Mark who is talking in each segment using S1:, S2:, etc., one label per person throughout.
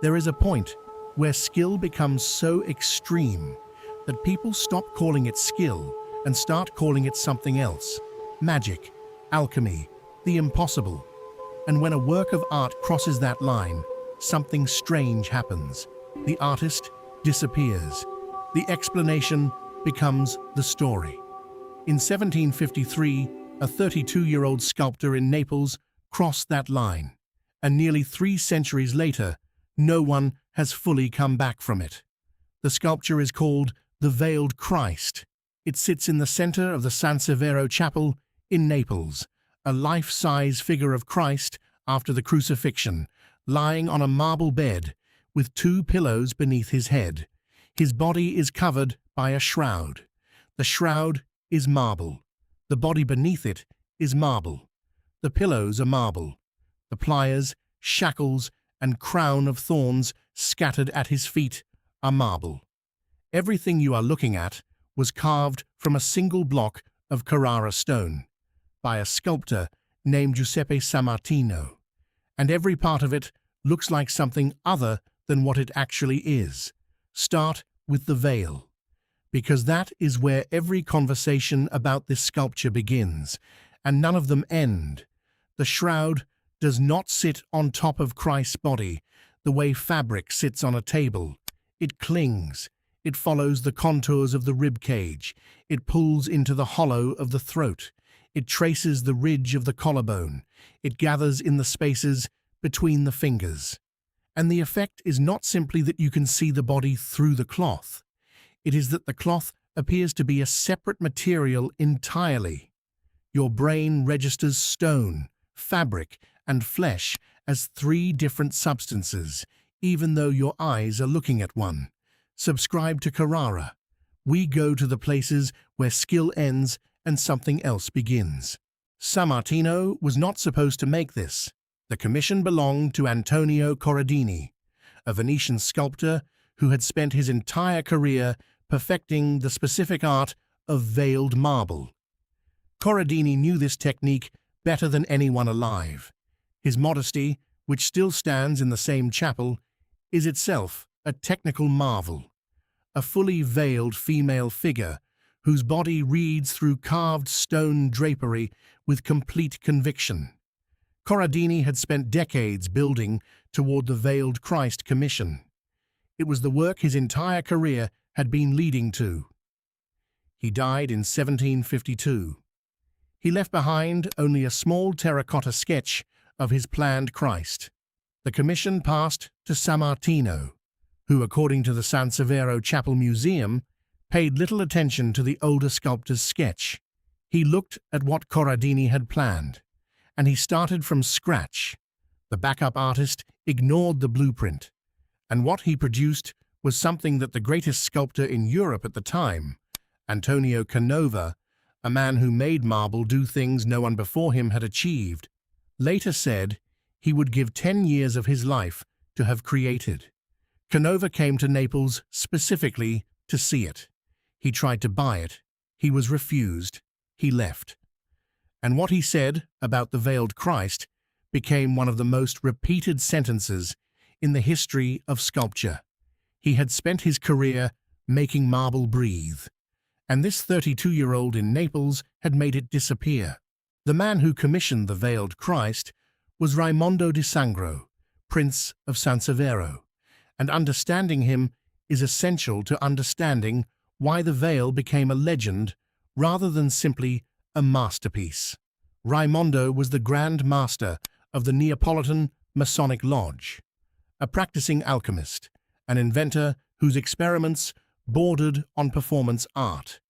S1: There is a point where skill becomes so extreme that people stop calling it skill and start calling it something else: magic, alchemy, the impossible. And when a work of art crosses that line, something strange happens. The artist disappears. The explanation becomes the story. In 1753, a 32-year-old sculptor in Naples crossed that line, and nearly 3 centuries later, no one has fully come back from it. The sculpture is called the Veiled Christ. It sits in the center of the San Severo Chapel in Naples, a life-size figure of Christ after the crucifixion, lying on a marble bed with 2 pillows beneath his head. His body is covered by a shroud. The shroud is marble. The body beneath it is marble. The pillows are marble. The pliers, shackles, and crown of thorns scattered at his feet are marble. Everything you are looking at was carved from a single block of Carrara stone by a sculptor named Giuseppe Martino, and every part of it looks like something other than what it actually is. Start with the veil, because that is where every conversation about this sculpture begins, and none of them end. The shroud does not sit on top of Christ's body the way fabric sits on a table. It clings. It follows the contours of the rib cage. It pulls into the hollow of the throat. It traces the ridge of the collarbone. It gathers in the spaces between the fingers. And the effect is not simply that you can see the body through the cloth. It is that the cloth appears to be a separate material entirely. Your brain registers stone, fabric, and flesh as 3 different substances, even though your eyes are looking at one. Subscribe to Carrara. We go to the places where skill ends and something else begins. Martino was not supposed to make this. The commission belonged to Antonio Corradini, a Venetian sculptor who had spent his entire career perfecting the specific art of veiled marble. Corradini knew this technique better than anyone alive. His modesty, which still stands in the same chapel, is itself a technical marvel. A fully veiled female figure whose body reads through carved stone drapery with complete conviction. Corradini had spent decades building toward the Veiled Christ commission. It was the work his entire career had been leading to. He died in 1752. He left behind only a small terracotta sketch of his planned Christ. The commission passed to Martino, who, according to the San Severo Chapel Museum, paid little attention to the older sculptor's sketch. He looked at what Corradini had planned, and he started from scratch. The backup artist ignored the blueprint, and what he produced was something that the greatest sculptor in Europe at the time, Antonio Canova, a man who made marble do things no one before him had achieved, later said he would give 10 years of his life to have created. Canova came to Naples specifically to see it. He tried to buy it. He was refused. He left. And what he said about the Veiled Christ became one of the most repeated sentences in the history of sculpture. He had spent his career making marble breathe, and this 32-year-old in Naples had made it disappear. The man who commissioned the Veiled Christ was Raimondo di Sangro, Prince of San Severo, and understanding him is essential to understanding why the veil became a legend rather than simply a masterpiece. Raimondo was the Grand Master of the Neapolitan Masonic Lodge, a practicing alchemist, an inventor whose experiments bordered on performance art.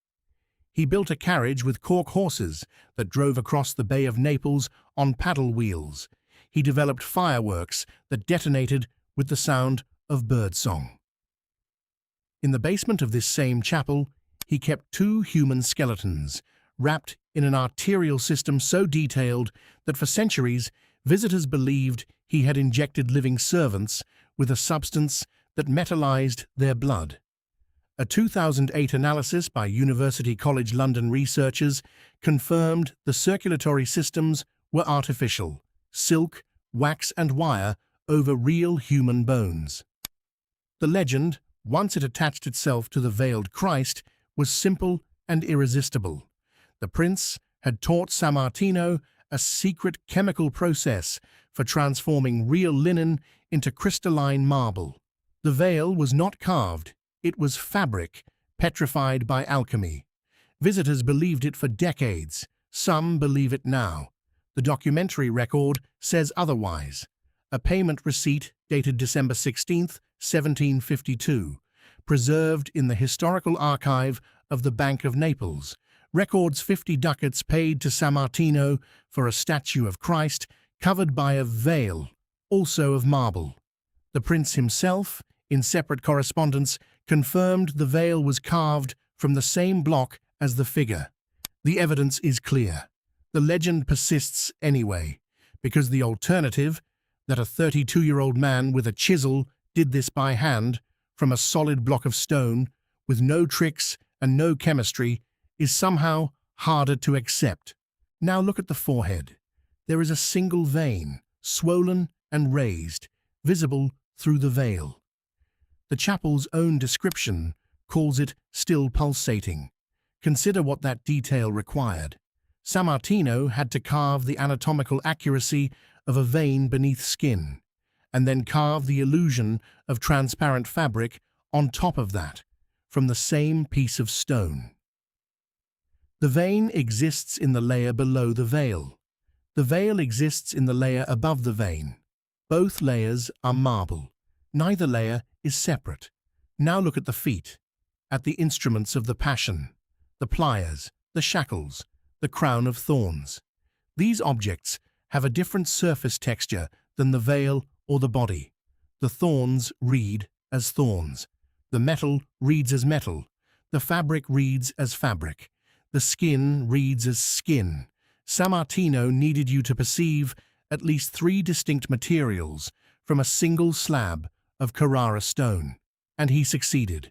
S1: He built a carriage with cork horses that drove across the Bay of Naples on paddle wheels. He developed fireworks that detonated with the sound of birdsong. In the basement of this same chapel, he kept 2 human skeletons, wrapped in an arterial system so detailed that for centuries visitors believed he had injected living servants with a substance that metallized their blood. A 2008 analysis by University College London researchers confirmed the circulatory systems were artificial. Silk, wax and wire over real human bones. The legend, once it attached itself to the veiled Christ, was simple and irresistible. The prince had taught San Martino a secret chemical process for transforming real linen into crystalline marble. The veil was not carved, it was fabric, petrified by alchemy. Visitors believed it for decades, some believe it now. The documentary record says otherwise. A payment receipt dated December 16, 1752, preserved in the historical archive of the Bank of Naples, records 50 ducats paid to San Martino for a statue of Christ covered by a veil, also of marble. The prince himself, in separate correspondence, confirmed the veil was carved from the same block as the figure. The evidence is clear. The legend persists anyway, because the alternative, that a 32-year-old man with a chisel did this by hand from a solid block of stone, with no tricks and no chemistry, is somehow harder to accept. Now look at the forehead. There is a single vein, swollen and raised, visible through the veil. The chapel's own description calls it still pulsating. Consider what that detail required. San Martino had to carve the anatomical accuracy of a vein beneath skin, and then carve the illusion of transparent fabric on top of that, from the same piece of stone. The vein exists in the layer below the veil. The veil exists in the layer above the vein. Both layers are marble. Neither layer is separate. Now look at the feet, at the instruments of the Passion, the pliers, the shackles, the crown of thorns. These objects have a different surface texture than the veil or the body. The thorns read as thorns. The metal reads as metal. The fabric reads as fabric. The skin reads as skin. San Martino needed you to perceive at least 3 distinct materials from a single slab of Carrara stone, and he succeeded.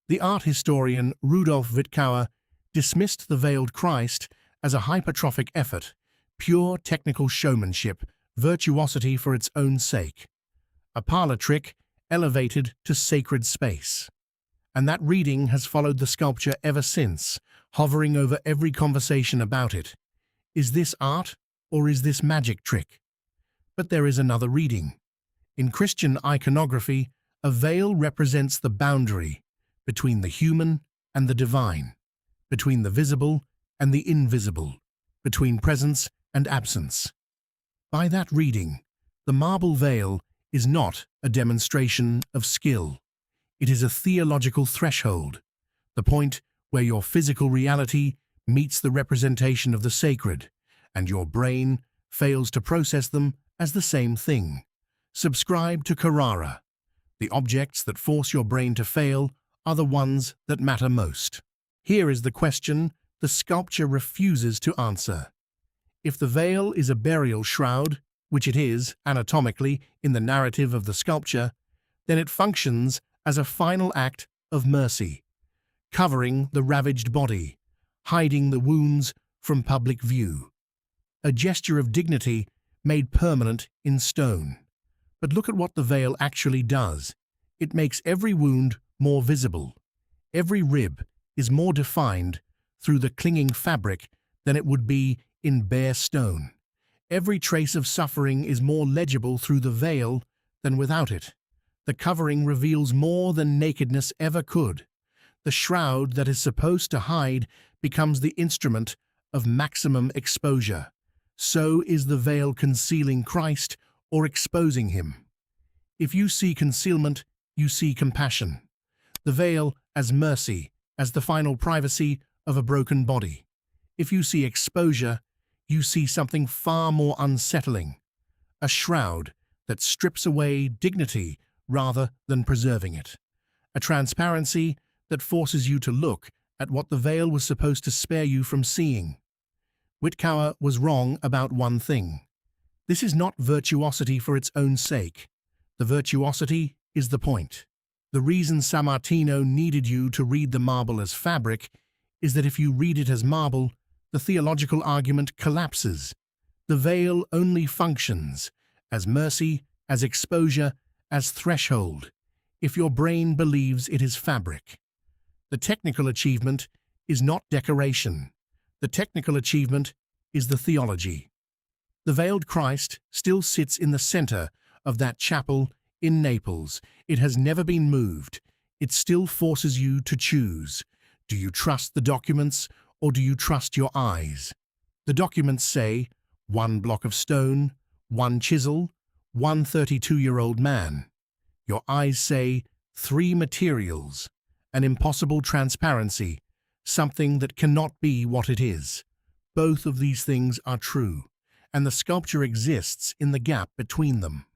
S1: The art historian Rudolf Virchow dismissed the veiled Christ as a hypertrophic effort, pure technical showmanship, virtuosity for its own sake. A parlor trick elevated to sacred space. And that reading has followed the sculpture ever since, hovering over every conversation about it. Is this art, or is this magic trick? But there is another reading. In Christian iconography, a veil represents the boundary between the human and the divine, between the visible and the invisible, between presence and absence. By that reading, the marble veil is not a demonstration of skill. It is a theological threshold, the point where your physical reality meets the representation of the sacred, and your brain fails to process them as the same thing. Subscribe to Carrara. The objects that force your brain to fail are the ones that matter most. Here is the question the sculpture refuses to answer. If the veil is a burial shroud, which it is anatomically in the narrative of the sculpture, then it functions as a final act of mercy, covering the ravaged body, hiding the wounds from public view. A gesture of dignity made permanent in stone. But look at what the veil actually does. It makes every wound more visible. Every rib is more defined through the clinging fabric than it would be in bare stone. Every trace of suffering is more legible through the veil than without it. The covering reveals more than nakedness ever could. The shroud that is supposed to hide becomes the instrument of maximum exposure. So is the veil concealing Christ or exposing him. If you see concealment, you see compassion. The veil as mercy, as the final privacy of a broken body. If you see exposure, you see something far more unsettling. A shroud that strips away dignity rather than preserving it. A transparency that forces you to look at what the veil was supposed to spare you from seeing. Virchow was wrong about one thing. This is not virtuosity for its own sake. The virtuosity is the point. The reason San Martino needed you to read the marble as fabric is that if you read it as marble, the theological argument collapses. The veil only functions as mercy as exposure, as threshold, if your brain believes it is fabric. The technical achievement is not decoration. The technical achievement is the theology. The veiled Christ still sits in the center of that chapel in Naples. It has never been moved. It still forces you to choose. Do you trust the documents or do you trust your eyes? The documents say, one block of stone, one chisel, one 32-year-old man. Your eyes say, three materials, an impossible transparency, something that cannot be what it is. Both of these things are true, and the sculpture exists in the gap between them.